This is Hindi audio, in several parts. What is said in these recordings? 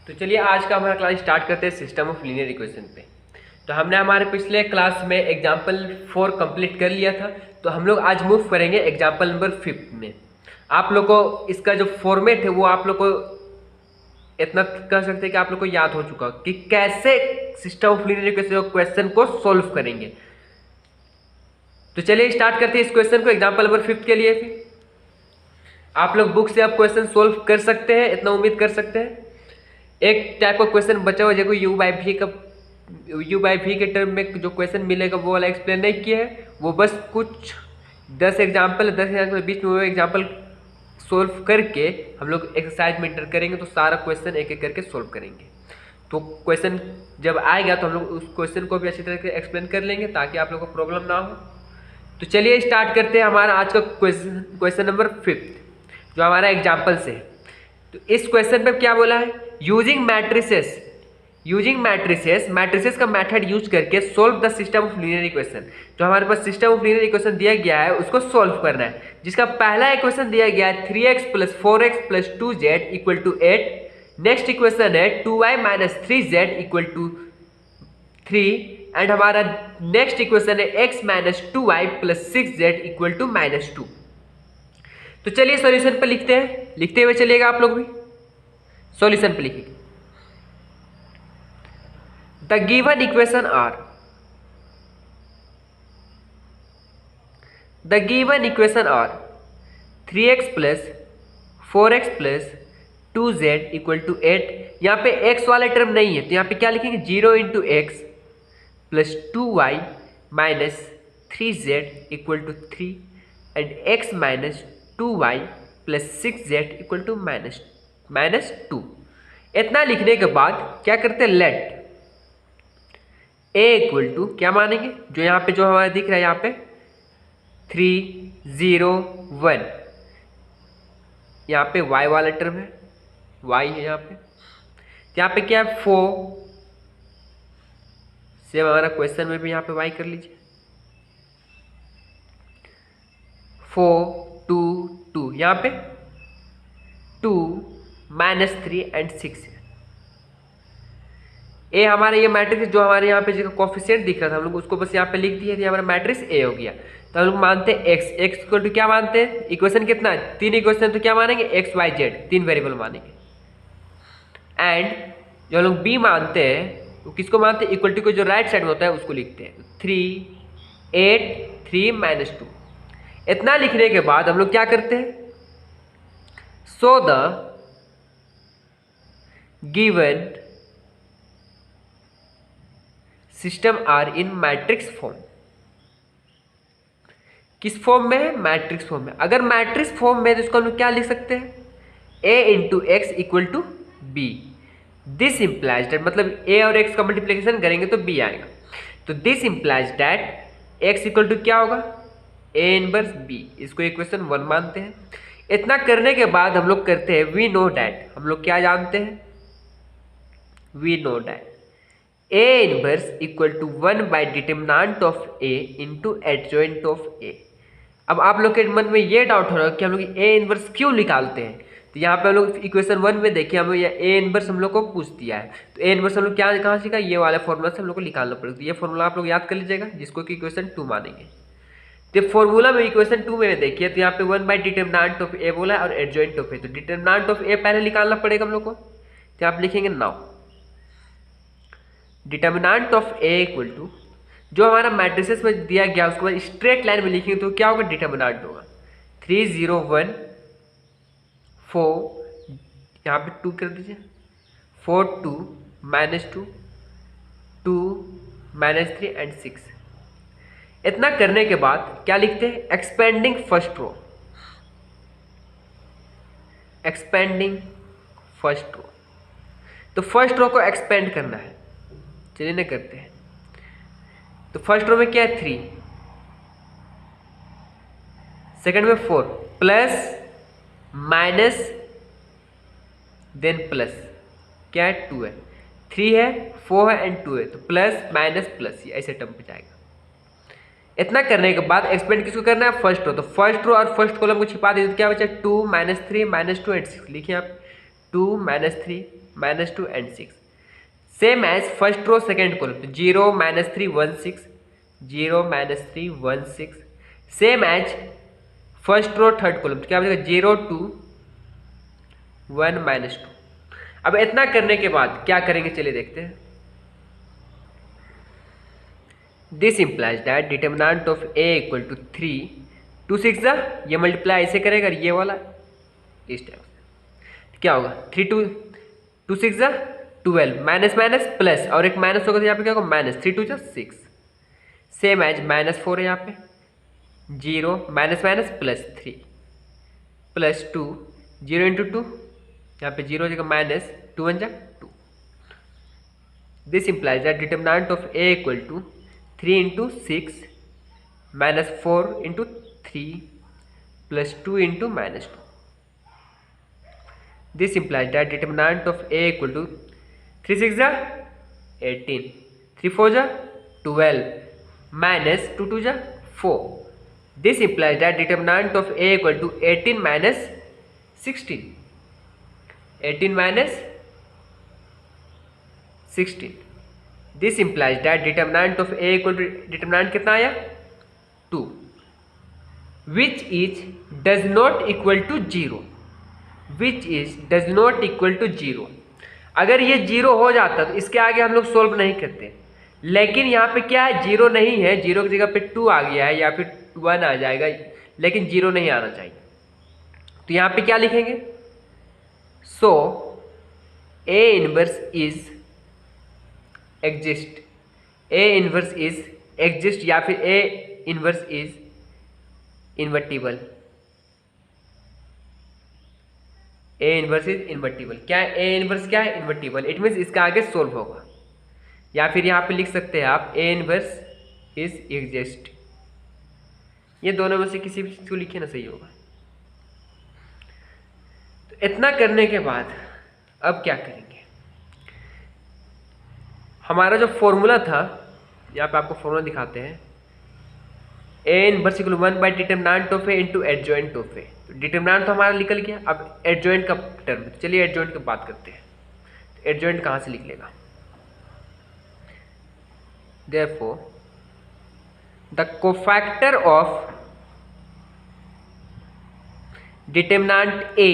तो चलिए आज का हमारा क्लास स्टार्ट करते हैं सिस्टम ऑफ लीनियर इक्वेशन पे। तो हमने हमारे पिछले क्लास में एग्जाम्पल 4 कंप्लीट कर लिया था। तो हम लोग आज मूव करेंगे एग्जाम्पल नंबर 5 में। आप लोग को इसका जो फॉर्मेट है वो आप लोग को इतना कह सकते हैं कि आप लोग को याद हो चुका कि कैसे system of linear equation question को सोल्व करेंगे। तो चलिए स्टार्ट करते हैं इस क्वेश्चन को एग्जाम्पल नंबर 5 के लिए। फिर आप लोग बुक से आप क्वेश्चन सोल्व कर सकते हैं, इतना उम्मीद कर सकते हैं। एक टाइप का क्वेश्चन बचा हुआ जो यू बाई भी के टर्म में जो क्वेश्चन मिलेगा वो वाला एक्सप्लेन नहीं किया है। वो बस कुछ 10 एग्जाम्पल के बीच में वो एग्जाम्पल सोल्व करके हम लोग एक्सरसाइज में इंटर करेंगे। तो सारा क्वेश्चन एक एक करके सोल्व करेंगे। तो क्वेश्चन जब आएगा तो हम लोग उस क्वेश्चन को भी अच्छी तरह से एक्सप्लेन कर लेंगे ताकि आप लोग को प्रॉब्लम ना हो। तो चलिए स्टार्ट करते हैं हमारा आज का क्वेश्चन नंबर 5 जो हमारा एग्जाम्पल से है। तो इस क्वेश्चन पे क्या बोला है, यूजिंग मैट्रिसेस का मेथड यूज करके solve the system of linear equation. जो हमारे पास सिस्टम ऑफ लीनियर इक्वेशन दिया गया है उसको सोल्व करना है। जिसका पहला इक्वेशन दिया गया है 3x + 4x + 2z = 8। Next equation है 2y - 3z = 3 एंड हमारा नेक्स्ट इक्वेशन है x - 2y + 6z = -2। तो चलिए सॉल्यूशन पर लिखते हैं, लिखते हुए चलिएगा आप लोग भी। सॉल्यूशन पे लिखिए the given equation are 3x + 4x + 2z = 8। यहाँ पे x वाला टर्म नहीं है तो यहाँ पे क्या लिखेंगे 0 × x + 2y - 3z = 3 and x - 2y + 6z = -2। इतना लिखने के बाद क्या करते हैं, लेट a = क्या मानेंगे, जो यहाँ पे जो हमारा दिख रहा है यहाँ पे 3 0 1, यहाँ पे y वाला टर्म है, y है यहाँ पे। यहाँ पे क्या है 4, सेम हमारा क्वेश्चन में भी यहाँ पे y कर लीजिए 4 2 2, यहाँ पे 2 -3 एंड 6 है। ए हमारा ये मैट्रिक्स जो हमारे यहाँ पे जो कोफिशिएंट दिख रहा था हम लोग उसको बस यहाँ पे लिख दिया, हमारा मैट्रिक्स ए हो गया। तो हम लोग मानते हैं x = क्या मानते हैं, इक्वेशन कितना है 3 इक्वेशन, तो क्या मानेंगे x y z 3 वेरिएबल मानेंगे। एंड जो हम लोग बी मानते हैं वो किसको मानते हैं, इक्वल टू को जो राइट साइड में होता है उसको लिखते हैं 3 8 3 - 2। इतना लिखने के बाद हम लोग क्या करते हैं, so the given system are in matrix form. किस फॉर्म में है, मैट्रिक्स फॉर्म में। अगर मैट्रिक्स फॉर्म में तो इसको हम लोग क्या लिख सकते हैं, a × x = b। This implies that, मतलब a और x का मल्टीप्लिकेशन करेंगे तो b आएगा। तो दिस इम्प्लाइज दैट x = क्या होगा, a इनवर्स b। इसको इक्वेशन 1 मानते हैं। इतना करने के बाद हम लोग करते हैं वी नो डैट, हम लोग क्या जानते हैं, we know that a inverse = 1/डिटरमिनेंट of a × adjoint of a। अब आप लोग के मन में ये डाउट हो रहा है कि हम लोग a इनवर्स क्यों निकालते हैं। तो यहाँ पे हम लोग इक्वेशन 1 में देखिए हम लोग a इनवर्स हम लोग को पूछ दिया है। तो a इनवर्स हम लोग क्या कहाँ सीखा, ये वाला फॉर्मूला से हम लोग को निकालना पड़ेगा। तो ये फॉर्मूला आप लोग याद कर लीजिएगा जिसको कि इक्वेशन 2 मानेंगे। तो फॉर्मूला में इक्वेशन 2 में देखिए तो यहाँ पे 1/डिटरमिनेंट ऑफ a बोला है और एडजॉइंट ऑफ a। तो डिटरमिनेंट ऑफ a पहले निकालना पड़ेगा हम लोग को। तो आप लिखेंगे नाउ डिटरमिनेंट ऑफ a = जो हमारा मैट्रिसेस में दिया गया उसके बाद स्ट्रेट लाइन में लिखेंगे तो क्या होगा, डिटरमिनेंट होगा 3 0 1 4, यहाँ पे 2 कर दीजिए 4 2 -2 2 -3 एंड 6। इतना करने के बाद क्या लिखते हैं, expanding first row, expanding first row. तो फर्स्ट रो को एक्सपेंड करना है, चलिए ना करते हैं। तो फर्स्ट रो में क्या है 3, सेकंड में 4 प्लस माइनस देन प्लस, क्या है 2 है, 3 है 4 है एंड 2 है, तो प्लस माइनस प्लस ये ऐसे टर्म पे जाएगा। इतना करने के बाद एक्सपेंड किसको करना है, फर्स्ट रो। तो फर्स्ट रो और फर्स्ट कॉलम को छिपा दीजिए तो क्या बचा 2 - 3 - 2 एंड 6। लिखिए आप 2 - 3 -2 and 6। Same as first row second column, तो 0 -3 1 6, 0 -3 1 6। Same as first row third column, तो क्या बचेगा 0 2 1 -2। अब इतना करने के बाद क्या करेंगे, चलिए देखते हैं। This implies that determinant of a equal to 3, 2 6 ये मल्टीप्लाई ऐसे करेगा, ये वाला इस टाइप से क्या होगा 3 2 2 6 12 माइनस माइनस प्लस, और एक माइनस होगा तो यहाँ पे क्या होगा -3 2 6। सेम एज -4 है यहाँ पे, 0 माइनस माइनस +3 +2, 0 इंटू 2, यहाँ पे 0 हो जाएगा -2 1 2। This implies that determinant of a equal to 3 into 6 -4 into 3 +2 into -2। This implies that determinant of a equal to 3 6 18, 3 4 12 -2 2 4। This implies that determinant of a equal to 18 minus 16, 18 minus 16। This implies that determinant of a equal to determinant कितना आया 2, which is does not equal to 0, which is does not equal to 0। अगर ये 0 हो जाता तो इसके आगे हम लोग सोल्व नहीं करते, लेकिन यहाँ पे क्या है 0 नहीं है, 0 की जगह पे 2 आ गया है या फिर 1 आ जाएगा, लेकिन 0 नहीं आना चाहिए। तो यहाँ पे क्या लिखेंगे, सो A inverse is exist, A inverse is exist या फिर A inverse is invertible, A inverse is invertible. क्या है A इनवर्स, क्या है इन्वर्टिबल, इट मीन्स इसका आगे सोल्व होगा। या फिर यहाँ पे लिख सकते हैं आप A इनवर्स इज एग्जिस्ट, ये दोनों में से किसी भी चीज को लिखे ना सही होगा। तो इतना करने के बाद अब क्या करेंगे, हमारा जो फॉर्मूला था, यहाँ पे आपको फॉर्मूला दिखाते हैं, A inverse equal 1 by determinant of A into adjoint of A। तो डिटर्मिनेंट तो हमारा निकल गया, अब एडजॉइंट का टर्म, तो चलिए एडजॉइंट की बात करते हैं। तो एडजॉइंट कहाँ से लिख लेगा, therefore the cofactor of determinant A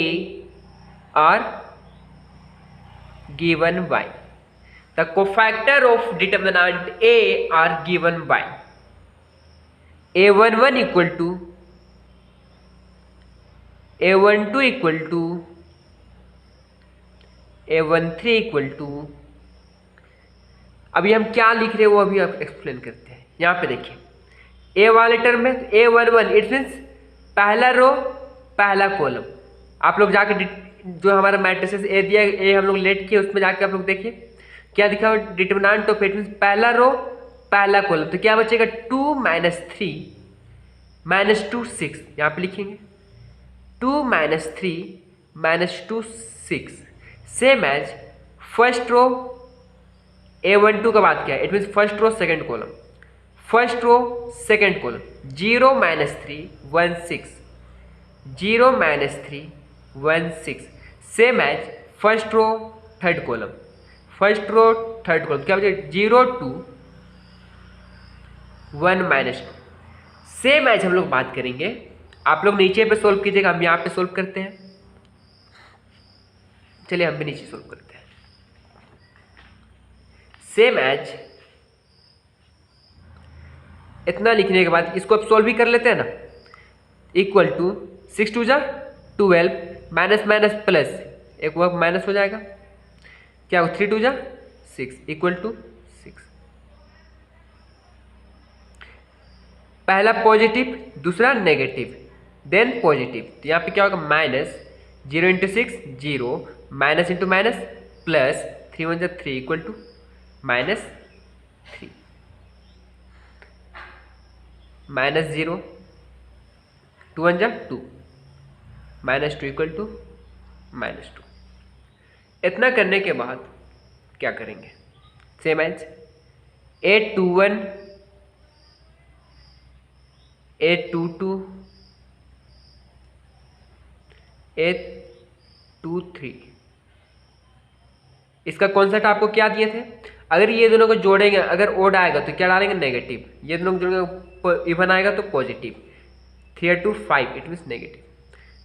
are given by, the cofactor of determinant A are given by A11 equal to A12 equal to A13 equal to, अभी हम क्या लिख रहे हैं वो अभी आप एक्सप्लेन करते हैं। यहाँ पे देखिए ए वाले टर्म में A11 इट मीन्स पहला रो पहला कॉलम। आप लोग जाके जो हमारा मैट्रिसेस ए दिया, ए हम लोग लेट किए, उसमें जाके आप लोग देखिए क्या दिखा, डिटर्मिनेंट ऑफ इट मीन्स पहला रो पहला कॉलम। तो क्या बचेगा 2 -3 -2 6, यहाँ पे लिखेंगे 2 -3 -2 6। सेम एज फर्स्ट रो A12 का बात क्या है, it means first row second column, first row second column 0 -3 1 6, 0 -3 1 6। Same as first row third column, first row third column क्या बचेगा 0 2 1 -2। सेम एज हम लोग बात करेंगे, आप लोग नीचे पे सोल्व कीजिएगा, हम यहाँ पे सोल्व करते हैं। चलिए हम भी नीचे सोल्व करते हैं। सेम एज इतना लिखने के बाद इसको अब सोल्व भी कर लेते हैं ना, equal to 6 2 12 minus minus plus, एक वर्क माइनस हो जाएगा, क्या हो 3 2 6 इक्वल टू 6। पहला पॉजिटिव दूसरा नेगेटिव देन पॉजिटिव, तो यहाँ पे क्या होगा -0 into 6 0 minus into minus plus 3 1 3 equal to -3 -0 2 1 2 -2 equal to -2। इतना करने के बाद क्या करेंगे, same as A21 A22 A23 इसका कॉन्सेप्ट आपको क्या दिए थे, अगर ये दोनों को जोड़ेंगे, अगर ओड आएगा तो क्या डालेंगे नेगेटिव, ये दोनों को जोड़ेंगे इवन आएगा तो positive, 3 to 5 it means negative.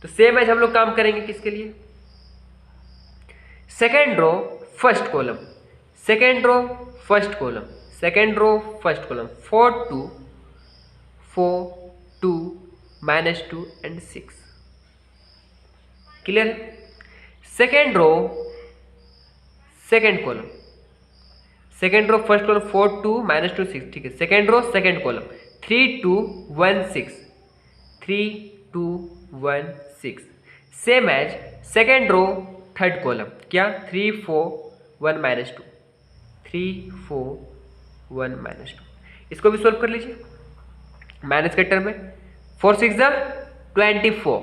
तो सेम एज हम लोग काम करेंगे किसके लिए, second row first column, second row first column, second row first column, 4 2 -2 and 6। Clear है। Second row second column, second row first column 4 2 -2 6, ठीक है। Second row second column 3 2 1 6, 3 2 1 6, same as second row third column, क्या 3 4 1 -2, 3 4 1 -2। इसको भी सोल्व कर लीजिए माइनस के टर्म में, 4 6 24,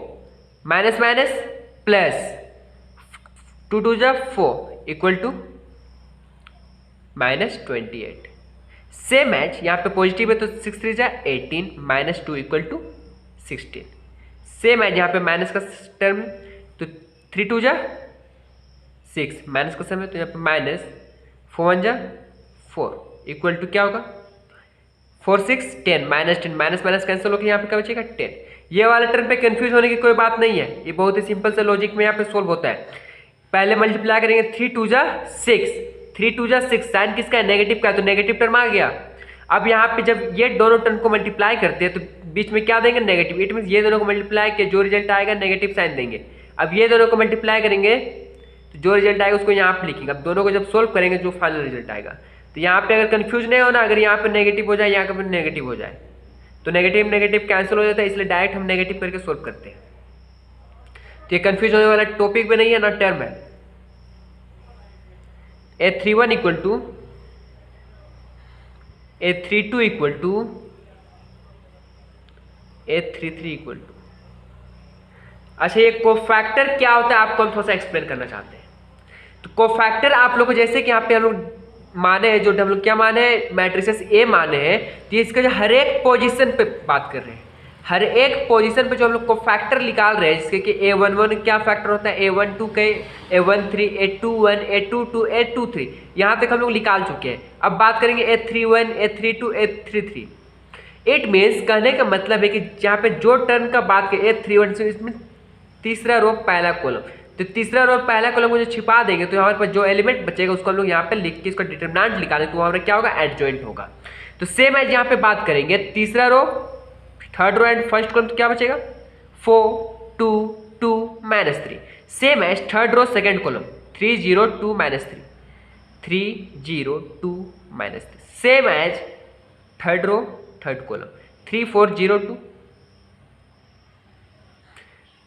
minus minus plus 2 2 4 equal to -28। Same as यहाँ पे पॉजिटिव है तो 6 3 18, -2 इक्वल टू 16। सेम एज यहाँ पे माइनस का टर्म तो 3 2 6, माइनस का समय तो यहाँ पे माइनस 4 1 4 इक्वल टू क्या होगा 4 6 10, -10, माइनस माइनस कैंसिल होकर यहाँ पे क्या बचेगा 10। ये वाले टर्म पे कंफ्यूज होने की कोई बात नहीं है, ये बहुत ही सिंपल से लॉजिक में यहाँ पे सोल्व होता है। पहले मल्टीप्लाई करेंगे 3 2 6, 3 2 6, साइन किसका है नेगेटिव का है तो नेगेटिव टर्म आ गया। अब यहाँ पे जब ये दोनों टर्म को मल्टीप्लाई करते हैं तो बीच में क्या देंगे नेगेटिव, इट मीन ये दोनों को मल्टीप्लाई के जो रिजल्ट आएगा नेगेटिव साइन देंगे। अब ये दोनों को मल्टीप्लाई करेंगे तो जो रिजल्ट आएगा उसको यहाँ पे लिखेंगे। अब दोनों को जब सोल्व करेंगे जो फाइनल रिजल्ट आएगा, तो यहाँ पे अगर कंफ्यूज नहीं होना, अगर यहाँ पे नेगेटिव हो जाए यहाँ पे नेगेटिव हो जाए तो नेगेटिव नेगेटिव कैंसिल हो जाता है, इसलिए डायरेक्ट हम नेगेटिव करके सोल्व करते हैं। तो ये कंफ्यूज होने वाला टॉपिक भी नहीं है ना टर्म है। A31 equal to A32 equal to A33 equal to. अच्छा, ये कोफैक्टर क्या होता है आपको हम थोड़ा सा एक्सप्लेन करना चाहते हैं। तो कोफैक्टर आप लोग को जैसे कि यहाँ पे हम लोग माने हैं, जो हम लोग क्या माने हैं मैट्रिसेस ए माने हैं, तो इसका जो हर एक पोजीशन पे बात कर रहे हैं, हर एक पोजीशन पे जो हम लोग को फैक्टर निकाल रहे हैं, जिसके कि A11 क्या फैक्टर होता है A12 के, A13, A21, A22, A23, यहाँ तक हम लोग निकाल चुके हैं। अब बात करेंगे A31, A32, A33। It means कहने का मतलब है कि जहाँ पे जो टर्म का बात करें A31 से, इसमें तीसरा रो पहला कॉलम, तो तीसरा रो पहला कॉलम को जो छिपा देंगे तो हमारे पास जो एलिमेंट बचेगा उसको हम लोग यहाँ पे लिख के इसका डिटरमिनेंट निकालें तो हमारा क्या होगा एडजॉइंट होगा। तो सेम एज यहाँ पे बात करेंगे तीसरा row third row and first column तो क्या बचेगा 4 2 2 -3। Same as third row second column 3 0 2 -3 3 0 2 -3। Same as third row third column 3 4 0 2।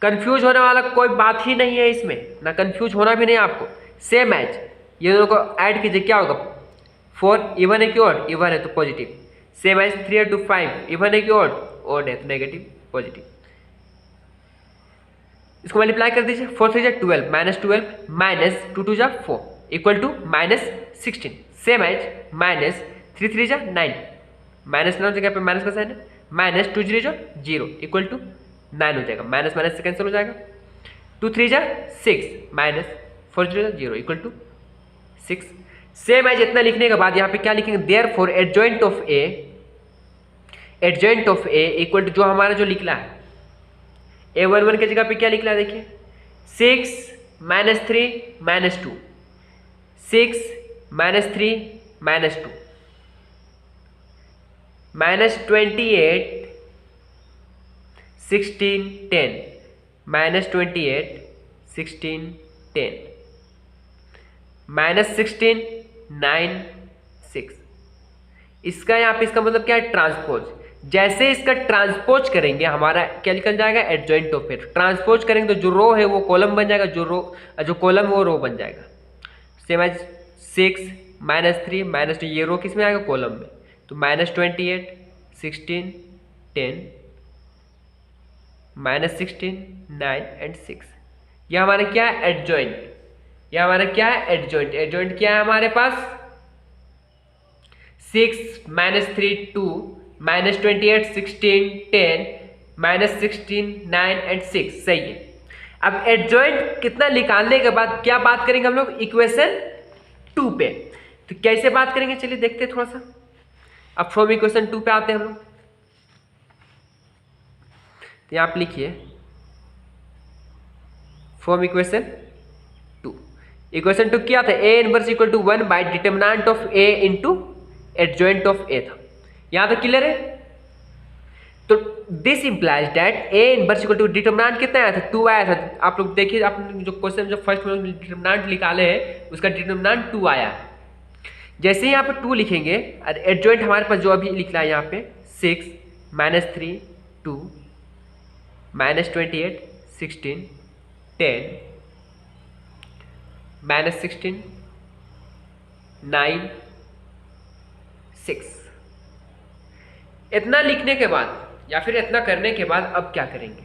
Confuse होने वाला कोई बात ही नहीं है इसमें, ना कंफ्यूज होना भी नहीं आपको। सेम एज ये दोनों को ऐड कीजिए क्या होगा 4 इवन है कि ऑड, इवन है तो पॉजिटिव। सेम एज 3 2 5 इवन है कि ऑड, ऑड है तो नेगेटिव पॉजिटिव। इसको मल्टीप्लाई कर दीजिए 4 3 12 -12 -2 2 4 इक्वल टू -16। सेम एज -3 3 9 -9 जगह पे माइनस का साइन है -2 0 0 इक्वल टू 9 हो जाएगा, माइनस माइनस से कैंसिल हो जाएगा 2 3 6 -4 0 0 इक्वल टू 6। सेम एज इतना लिखने के बाद यहाँ पे क्या लिखेंगे therefore adjoint of A equal to जो हमारा जो निकला है A11 की जगह पे क्या निकला है देखिए 6 -3 -2 6 -3 -2 -28 16 10 -28 16 10 -16 9 6। इसका यहाँ पे इसका मतलब क्या है ट्रांसपोज। जैसे इसका ट्रांसपोज करेंगे हमारा क्या निकल जाएगा एडजॉइंट ऑफ ए। ट्रांसपोज करेंगे तो जो रो है वो कॉलम बन जाएगा, जो कॉलम है वो रो बन जाएगा। सेम एज 6 -3 -2 ये रो किस में आएगा कॉलम में, तो -28 16 10 -16 9 एंड 6। ये हमारा क्या है एडजॉइंट, ये हमारा क्या है एडजॉइंट। एडजॉइंट क्या है हमारे पास 6 -3 2 -28 16 10 -16 9 एंड 6 सही है। अब एडजॉइंट कितना निकालने के बाद क्या बात करेंगे हम लोग इक्वेशन 2 पे। तो कैसे बात करेंगे, चलिए देखते हैं थोड़ा सा। अब फ्रॉम इक्वेशन 2 पे आते हैं हम लोग। तो यहाँ आप लिखिए फ्रॉम इक्वेशन 2। इक्वेशन 2 क्या था, A inverse equal to 1 by determinant of A into adjoint of A था। यहाँ तक क्लियर है। तो this implies that A inverse equal to determinant कितना आया था, 2 आया था। आप लोग देखिए, आपने जो क्वेश्चन जो फर्स्ट में डिटर्मिनेंट निकाले हैं उसका डिटर्मिनेंट 2 आया है। जैसे यहाँ पे 2 लिखेंगे और एडजॉइंट हमारे पास जो अभी लिखना है यहाँ पे 6 -3 2 -28 16 10 -16 9 6। इतना लिखने के बाद या फिर इतना करने के बाद अब क्या करेंगे,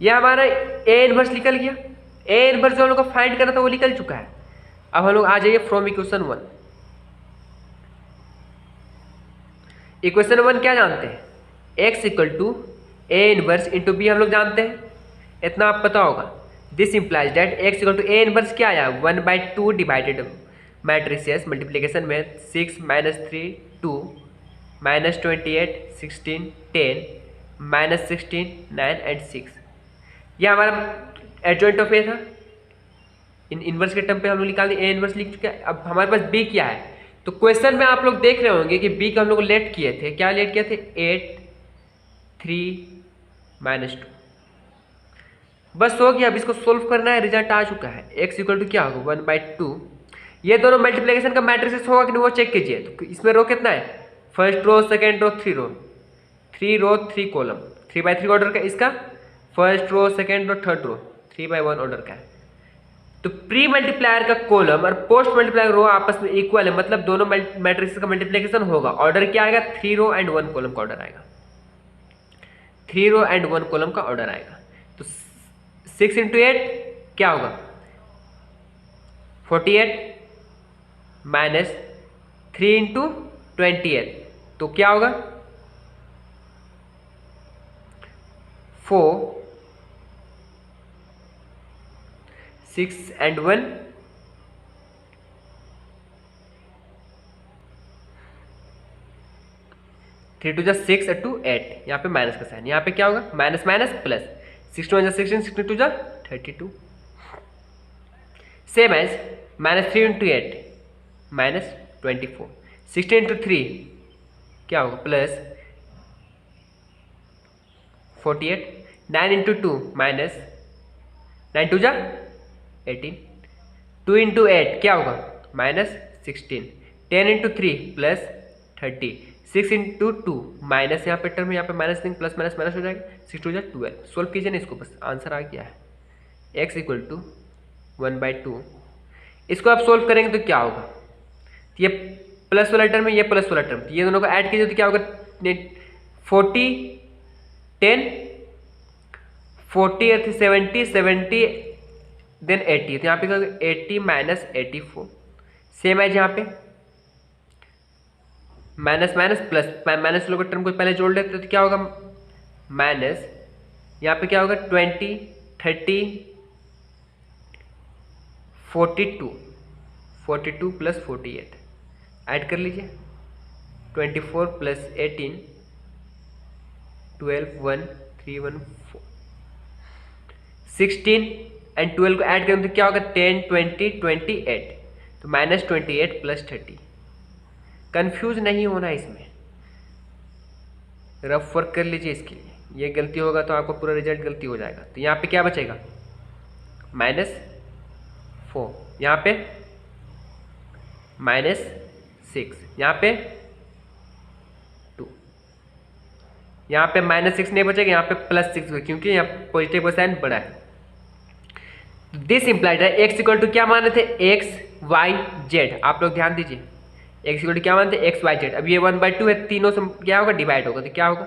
यह हमारा ए इनवर्स निकल गया। ए इनवर्स जो हम लोग को फाइंड करना था वो निकल चुका है। अब हम लोग आ जाइए फ्रॉम इक्वेशन 1। इक्वेशन 1 क्या जानते हैं, x equal to A inverse into B हम लोग जानते हैं, इतना आप पता होगा। This implies that x equal to A inverse क्या आया, 1/2 डिवाइडेड मैट्रिसेस मल्टीप्लिकेशन में 6 -3 2 -28 16 10 -16 9 एंड 6। यह हमारा एडजॉइंट ऑफ ए था। इन इनवर्स के टर्म पे हम लोग निकाल दिए, ए इनवर्स लिख चुके हैं। अब हमारे पास बी क्या है, तो क्वेश्चन में आप लोग देख रहे होंगे कि बी का हम लोग लेट किए थे। क्या लेट किए थे, 8 3 -2। बस हो गया। अब इसको सोल्व करना है, रिजल्ट आ चुका है। x इक्वल टू क्या होगा, 1/2। ये दोनों मल्टीप्लिकेशन का मैट्रिसेस होगा कि नहीं वो चेक कीजिए। तो इसमें रो कितना है, first row second row 3 row 3 row 3 column 3/3 order का। इसका first row second row third row 3/1 order का है। तो प्री मल्टीप्लायर का कॉलम और पोस्ट मल्टीप्लायर रो आपस में इक्वल है, मतलब दोनों मैट्रिक्स का मल्टीप्लिकेशन होगा। ऑर्डर क्या आएगा, 3 रो एंड 1 कॉलम का ऑर्डर आएगा। 3 रो एंड 1 कॉलम का ऑर्डर आएगा। तो 6 × 8 क्या होगा, 48 -3 × 28 तो क्या होगा 4 6 and 1 3 2 6 और 2 8। यहाँ पे माइनस का साइन, यहाँ पे क्या होगा minus minus plus. 6 2 16 6 2 32। Same as -3 × 8 -24। 16 × 3 क्या होगा प्लस 48। 9 × 2 माइनस 9 2 18। 2 × 8 क्या होगा -16। 10 × 3 प्लस 30। 6 × 2 माइनस यहाँ पे टर्म, यहाँ पे माइनस देंगे, प्लस माइनस माइनस हो जाएगा। 6 2 12। सोल्व कीजिए ना इसको, बस आंसर आ गया है। x equal to 1/2। इसको आप सोल्व करेंगे तो क्या होगा, ये प्लस वाला टर्म है, ये प्लस वाला टर्म, ये दोनों को ऐड कीजिए तो क्या होगा 40 10 40 70 70 देन 80। तो यहाँ पे 80 -84। सेम है यहाँ पे माइनस माइनस प्लस, माइनस लोग टर्म को पहले जोड़ लेते तो क्या होगा माइनस, यहाँ पे क्या होगा 20 30 42 42 प्लस 48 ऐड कर लीजिए। 24 प्लस 18 12 1 3 1 4। 16 एंड 12 को ऐड करें तो क्या होगा 10 20 28। तो -28 प्लस 30। कंफ्यूज नहीं होना इसमें, रफ वर्क कर लीजिए इसके लिए। ये गलती होगा तो आपको पूरा रिजल्ट गलती हो जाएगा। तो यहाँ पे क्या बचेगा -4, यहाँ पे -6, यहाँ पे 2, यहाँ पे -6 नहीं बचेगा, यहाँ पे +6 क्योंकि यहाँ पॉजिटिव का साइन बड़ा है। दिस इंप्लाइड है x इक्वल टू क्या माने थे x y z। आप लोग ध्यान दीजिए, x इक्वल टू क्या मानते हैं x y z। अब ये 1/2 है, तीनों से क्या होगा डिवाइड होगा तो क्या होगा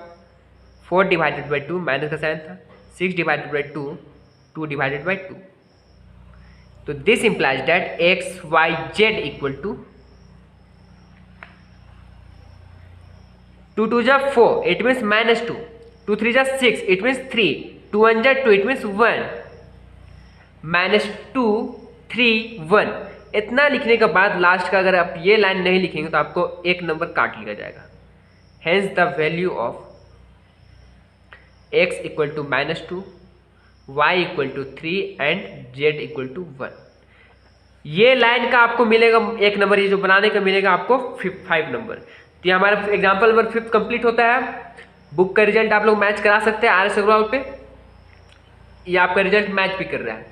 4 डिवाइडेड बाई 2 माइनस का साइन था, 6 डिवाइडेड बाई 2 2 डिवाइडेड बाई 2। तो this implies that x y z equal to 2 2 जा 4 इट मीन्स -2, 2 3 जा 6 इट मीन्स 3, 2 1 जा 2 इट मीन्स 1, -2 3 1 इतना लिखने के बाद लास्ट का अगर आप ये लाइन नहीं लिखेंगे तो आपको 1 नंबर काट लिया जाएगा। Hence the value of x equal to -2, y equal to 3 and z equal to 1। ये लाइन का आपको मिलेगा 1 नंबर, ये जो बनाने का मिलेगा आपको 5 नंबर। तो ये हमारा एग्जाम्पल नंबर 5 कंप्लीट होता है। बुक का रिजल्ट आप लोग मैच करा सकते हैं RS अग्रवाल पे, ये आपका रिजल्ट मैच भी कर रहा है।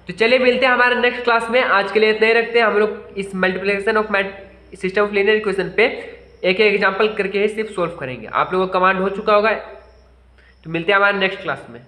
तो चलिए मिलते हैं हमारे नेक्स्ट क्लास में। आज के लिए इतना ही रखते हैं। हम लोग इस multiplication of system of linear equation पे एक एग्जाम्पल करके ही सिर्फ सोल्व करेंगे। आप लोगों को कमांड हो चुका होगा। तो मिलते हैं हमारे नेक्स्ट क्लास में।